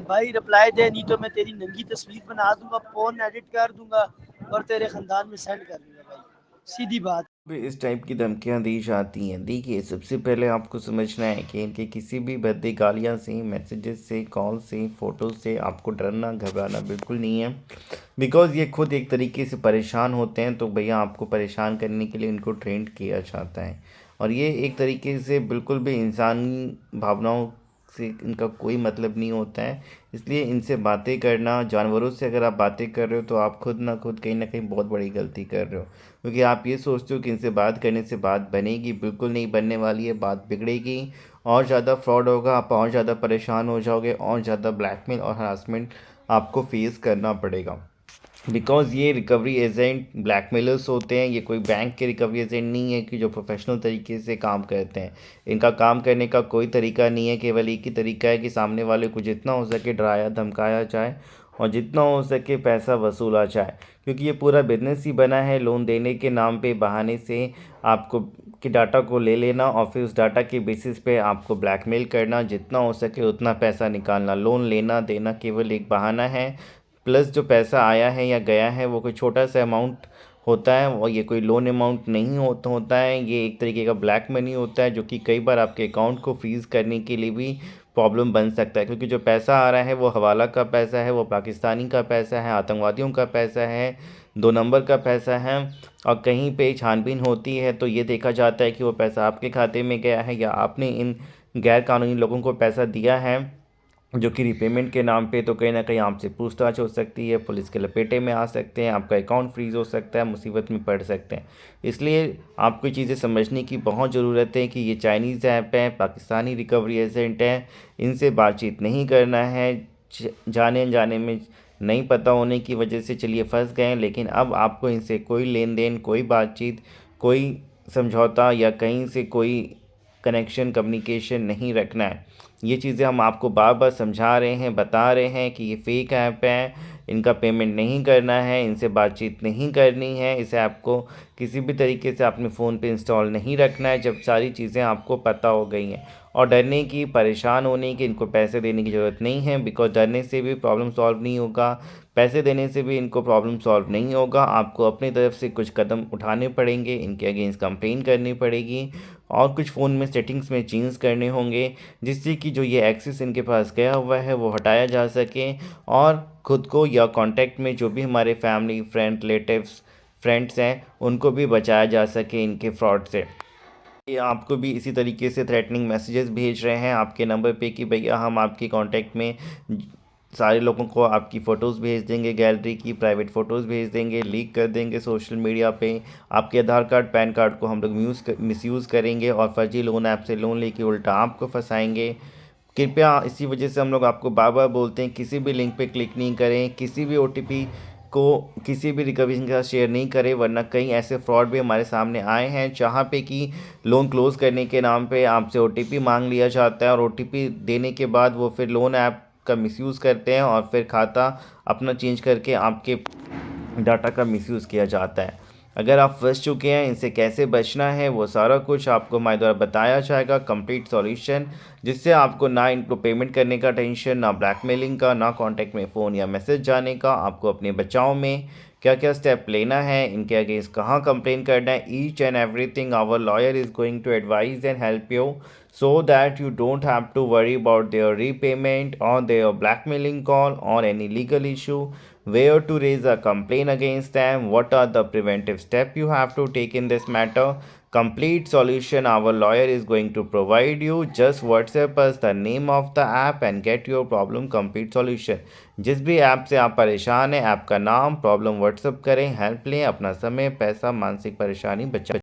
भाई रिप्लाई दे, नहीं तो मैं तेरी नंगी तस्वीर बना दूंगा, फोन एडिट कर दूंगा और तेरे खानदान में सेंड कर दूंगा भाई, सीधी बात। भी इस टाइप की धमकियाँ दी जाती हैं। देखिए, सबसे पहले आपको समझना है कि इनके किसी भी भद्दी गालियाँ से, मैसेजेस से, कॉल से, फ़ोटो से आपको डरना घबराना बिल्कुल नहीं है। बिकॉज़ ये खुद एक तरीके से परेशान होते हैं, तो भैया आपको परेशान करने के लिए इनको ट्रेंड किया जाता है। और ये एक तरीके से बिल्कुल भी इंसानी भावनाओं से इनका कोई मतलब नहीं होता है। इसलिए इनसे बातें करना, जानवरों से अगर आप बातें कर रहे हो तो आप खुद कहीं ना कहीं बहुत बड़ी गलती कर रहे हो, क्योंकि आप ये सोचते हो कि इनसे बात करने से बात बनेगी। बिल्कुल नहीं बनने वाली है, बात बिगड़ेगी, और ज़्यादा फ्रॉड होगा, आप और ज़्यादा परेशान हो जाओगे, और ज़्यादा ब्लैकमेल और हरासमेंट आपको फेस करना पड़ेगा। बिकॉज़ ये रिकवरी एजेंट ब्लैकमेलर्स होते हैं, ये कोई बैंक के रिकवरी एजेंट नहीं है कि जो प्रोफेशनल तरीके से काम करते हैं। इनका काम करने का कोई तरीका नहीं है, केवल एक ही तरीका है कि सामने वाले को जितना हो सके डराया धमकाया जाए और जितना हो सके पैसा वसूला जाए, क्योंकि ये पूरा बिजनेस ही बना है लोन देने के नाम पे, बहाने से आपको कि डाटा को ले लेना और फिर उस डाटा के बेसिस पे आपको ब्लैकमेल करना, जितना हो सके उतना पैसा निकालना। लोन लेना देना केवल एक बहाना है, प्लस जो पैसा आया है या गया है वो कोई छोटा सा अमाउंट होता है, और ये कोई लोन अमाउंट नहीं होता है। ये एक तरीके का ब्लैक मनी होता है, जो कि कई बार आपके अकाउंट को फ्रीज़ करने के लिए भी प्रॉब्लम बन सकता है, क्योंकि जो पैसा आ रहा है वो हवाला का पैसा है, वो पाकिस्तानी का पैसा है, आतंकवादियों का पैसा है, 2 नंबर का पैसा है। और कहीं पे छानबीन होती है तो ये देखा जाता है कि वो पैसा आपके खाते में गया है या आपने इन गैर कानूनी लोगों को पैसा दिया है जो कि रिपेमेंट के नाम पे, तो कहीं ना कहीं आपसे पूछताछ हो सकती है, पुलिस के लपेटे में आ सकते हैं, आपका अकाउंट फ्रीज़ हो सकता है, मुसीबत में पड़ सकते हैं। इसलिए आपको चीज़ें समझने की बहुत ज़रूरत है कि ये चाइनीज़ ऐप है, पाकिस्तानी रिकवरी एजेंट है, इनसे बातचीत नहीं करना है। जाने अनजाने में नहीं पता होने की वजह से चलिए फंस गए, लेकिन अब आपको इनसे कोई लेन देन, कोई बातचीत, कोई समझौता या कहीं से कोई कनेक्शन कम्युनिकेशन नहीं रखना है। ये चीज़ें हम आपको बार बार समझा रहे हैं, बता रहे हैं कि ये फेक ऐप है, इनका पेमेंट नहीं करना है, इनसे बातचीत नहीं करनी है, इसे आपको किसी भी तरीके से अपने फ़ोन पे इंस्टॉल नहीं रखना है जब सारी चीज़ें आपको पता हो गई हैं। और डरने की, परेशान होने की, इनको पैसे देने की ज़रूरत नहीं है, बिकॉज डरने से भी प्रॉब्लम सॉल्व नहीं होगा, पैसे देने से भी इनको प्रॉब्लम सॉल्व नहीं होगा। आपको अपनी तरफ से कुछ कदम उठाने पड़ेंगे, इनके अगेंस्ट कंप्लेन करनी पड़ेगी, और कुछ फ़ोन में सेटिंग्स में चेंज करने होंगे, जिससे कि जो ये एक्सेस इनके पास गया हुआ है वो हटाया जा सके, और खुद को या कांटेक्ट में जो भी हमारे फैमिली फ्रेंड रिलेटिव्स फ्रेंड्स हैं उनको भी बचाया जा सके इनके फ्रॉड से। ये आपको भी इसी तरीके से थ्रेटनिंग मैसेजेस भेज रहे हैं आपके नंबर पे कि भैया हम आपके कांटेक्ट में सारे लोगों को आपकी फ़ोटोज़ भेज देंगे, गैलरी की प्राइवेट फ़ोटोज़ भेज देंगे, लीक कर देंगे सोशल मीडिया पे। आपके आधार कार्ड पैन कार्ड को हम लोग मिसयूज़ करेंगे और फर्जी लोन ऐप से लोन लेके उल्टा आपको फंसाएंगे। कृपया, इसी वजह से हम लोग आपको बार बार बोलते हैं किसी भी लिंक पे क्लिक नहीं करें, किसी भी ओटीपी को किसी भी रिकवरी के साथ शेयर नहीं करें, वरना कई ऐसे फ्रॉड भी हमारे सामने आए हैं जहाँ पे कि लोन क्लोज़ करने के नाम पे आपसे ओटीपी मांग लिया जाता है, और ओटीपी देने के बाद वो फिर लोन ऐप का मिसयूज़ करते हैं और फिर खाता अपना चेंज करके आपके डाटा का मिसयूज़ किया जाता है। अगर आप फंस चुके हैं, इनसे कैसे बचना है वो सारा कुछ आपको हमारे द्वारा बताया जाएगा, कंप्लीट सॉल्यूशन, जिससे आपको ना इनको पेमेंट करने का टेंशन, ना ब्लैकमेलिंग का, ना कॉन्टैक्ट में फ़ोन या मैसेज जाने का। आपको अपने बचाव में क्या क्या स्टेप लेना है, इनके अगेंस्ट कहाँ कंप्लेन करना है, each and everything our lawyer is going to advise and help you, so that you don't have to worry about their repayment or their blackmailing call or any legal issue, where to raise a complaint against them, what are the preventive steps you have to take in this matter. Complete solution our lawyer is going to provide you. Just WhatsApp us the name of the app and get your problem complete solution. जिस भी app से आप परेशान हैं, app का नाम, problem WhatsApp करें, help लें, अपना समय पैसा मानसिक परेशानी बचा।